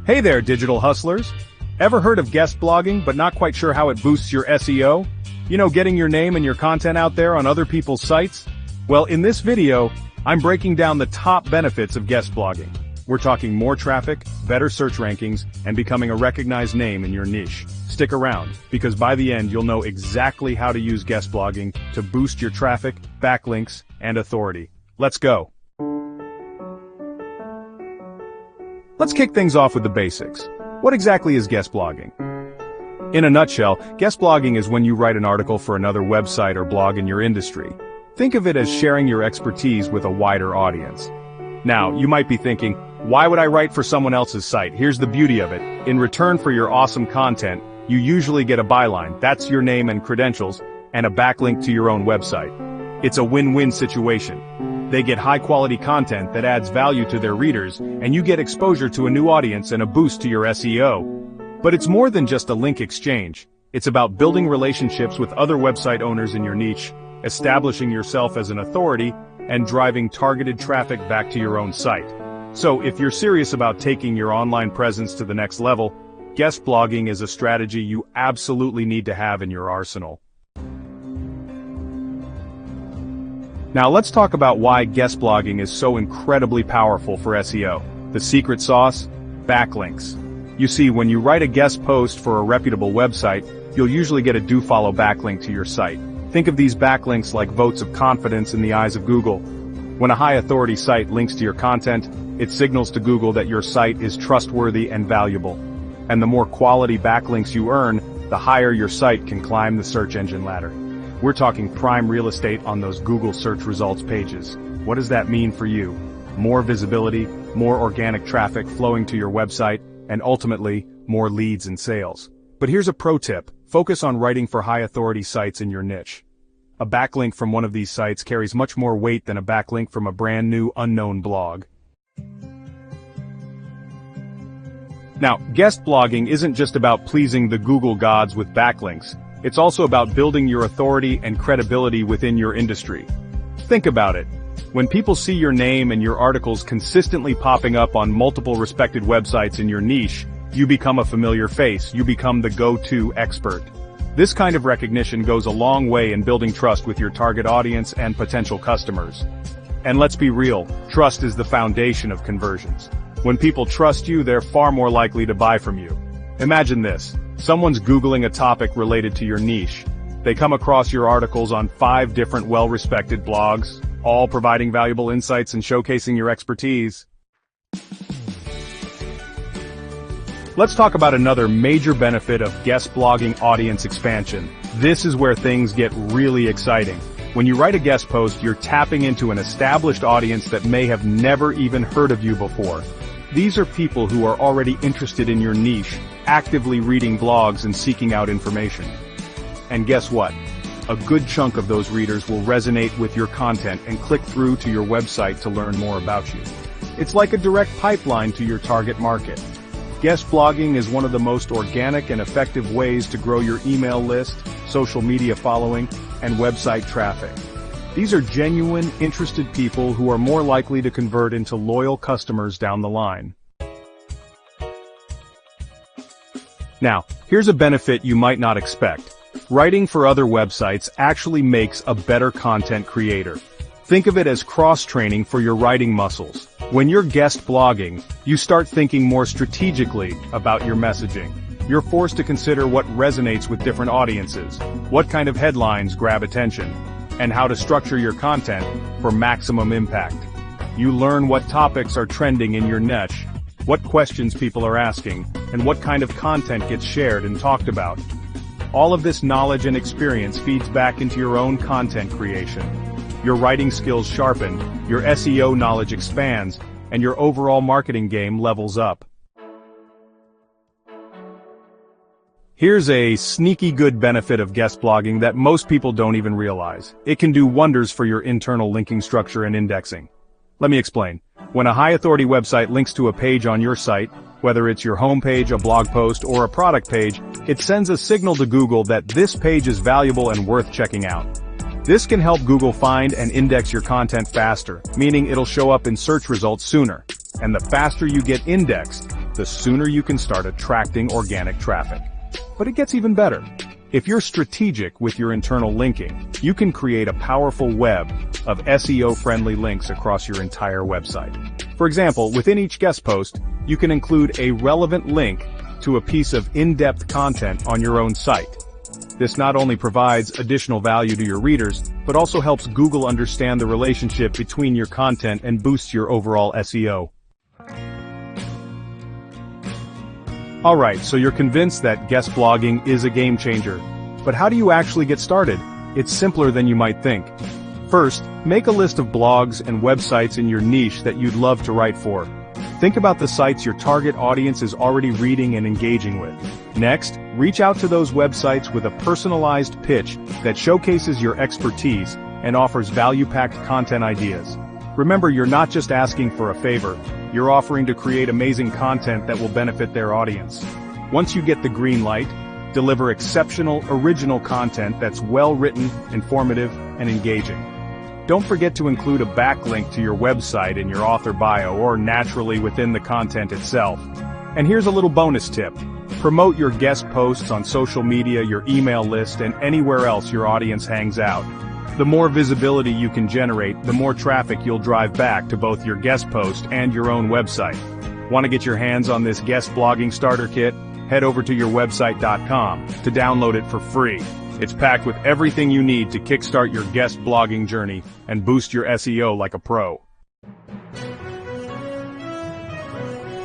Hey there, digital hustlers! Ever heard of guest blogging but not quite sure how it boosts your SEO? You know, getting your name and your content out there on other people's sites? Well, in this video, I'm breaking down the top benefits of guest blogging. We're talking more traffic, better search rankings, and becoming a recognized name in your niche. Stick around, because by the end you'll know exactly how to use guest blogging to boost your traffic, backlinks, and authority. Let's go! Let's kick things off with the basics. What exactly is guest blogging? In a nutshell, guest blogging is when you write an article for another website or blog in your industry. Think of it as sharing your expertise with a wider audience. Now, you might be thinking, why would I write for someone else's site? Here's the beauty of it. In return for your awesome content, you usually get a byline, that's your name and credentials, and a backlink to your own website. It's a win-win situation. They get high-quality content that adds value to their readers, and you get exposure to a new audience and a boost to your SEO. But it's more than just a link exchange. It's about building relationships with other website owners in your niche, establishing yourself as an authority, and driving targeted traffic back to your own site. So, if you're serious about taking your online presence to the next level, guest blogging is a strategy you absolutely need to have in your arsenal. Now let's talk about why guest blogging is so incredibly powerful for SEO. The secret sauce? Backlinks. You see, when you write a guest post for a reputable website, you'll usually get a do-follow backlink to your site. Think of these backlinks like votes of confidence in the eyes of Google. When a high-authority site links to your content, it signals to Google that your site is trustworthy and valuable. And the more quality backlinks you earn, the higher your site can climb the search engine ladder. We're talking prime real estate on those Google search results pages. What does that mean for you? More visibility, more organic traffic flowing to your website, and ultimately, more leads and sales. But here's a pro tip. Focus on writing for high-authority sites in your niche. A backlink from one of these sites carries much more weight than a backlink from a brand new, unknown blog. Now, guest blogging isn't just about pleasing the Google gods with backlinks. It's also about building your authority and credibility within your industry. Think about it. When people see your name and your articles consistently popping up on multiple respected websites in your niche, you become a familiar face, you become the go-to expert. This kind of recognition goes a long way in building trust with your target audience and potential customers. And let's be real, trust is the foundation of conversions. When people trust you, they're far more likely to buy from you. Imagine this. Someone's Googling a topic related to your niche. They come across your articles on 5 different well-respected blogs, all providing valuable insights and showcasing your expertise. Let's talk about another major benefit of guest blogging: audience expansion. This is where things get really exciting. When you write a guest post, you're tapping into an established audience that may have never even heard of you before. These are people who are already interested in your niche, actively reading blogs and seeking out information. And guess what? A good chunk of those readers will resonate with your content and click through to your website to learn more about you. It's like a direct pipeline to your target market. Guest blogging is one of the most organic and effective ways to grow your email list, social media following, and website traffic. These are genuine, interested people who are more likely to convert into loyal customers down the line. Now, here's a benefit you might not expect. Writing for other websites actually makes a better content creator. Think of it as cross-training for your writing muscles. When you're guest blogging, you start thinking more strategically about your messaging. You're forced to consider what resonates with different audiences, what kind of headlines grab attention, and how to structure your content for maximum impact. You learn what topics are trending in your niche, what questions people are asking, and what kind of content gets shared and talked about. All of this knowledge and experience feeds back into your own content creation. Your writing skills sharpen, your SEO knowledge expands, and your overall marketing game levels up. Here's a sneaky good benefit of guest blogging that most people don't even realize. It can do wonders for your internal linking structure and indexing. Let me explain. When a high-authority website links to a page on your site, whether it's your homepage, a blog post, or a product page, it sends a signal to Google that this page is valuable and worth checking out. This can help Google find and index your content faster, meaning it'll show up in search results sooner. And the faster you get indexed, the sooner you can start attracting organic traffic. But it gets even better. If you're strategic with your internal linking, you can create a powerful web of SEO-friendly links across your entire website. For example, within each guest post, you can include a relevant link to a piece of in-depth content on your own site. This not only provides additional value to your readers, but also helps Google understand the relationship between your content and boosts your overall SEO. Alright, so you're convinced that guest blogging is a game changer. But how do you actually get started? It's simpler than you might think. First, make a list of blogs and websites in your niche that you'd love to write for. Think about the sites your target audience is already reading and engaging with. Next, reach out to those websites with a personalized pitch that showcases your expertise and offers value-packed content ideas. Remember, you're not just asking for a favor, you're offering to create amazing content that will benefit their audience. Once you get the green light, deliver exceptional, original content that's well-written, informative, and engaging. Don't forget to include a backlink to your website in your author bio or naturally within the content itself. And here's a little bonus tip. Promote your guest posts on social media, your email list, and anywhere else your audience hangs out. The more visibility you can generate, the more traffic you'll drive back to both your guest post and your own website. Want to get your hands on this guest blogging starter kit? Head over to yourwebsite.com to download it for free. It's packed with everything you need to kickstart your guest blogging journey and boost your SEO like a pro.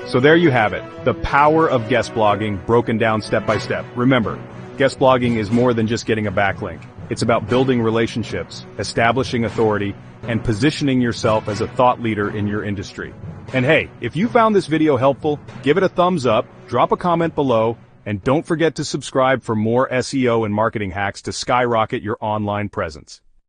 So there you have it, the power of guest blogging broken down step by step. Remember, guest blogging is more than just getting a backlink. It's about building relationships, establishing authority, and positioning yourself as a thought leader in your industry. And hey, if you found this video helpful, give it a thumbs up, drop a comment below, and don't forget to subscribe for more SEO and marketing hacks to skyrocket your online presence.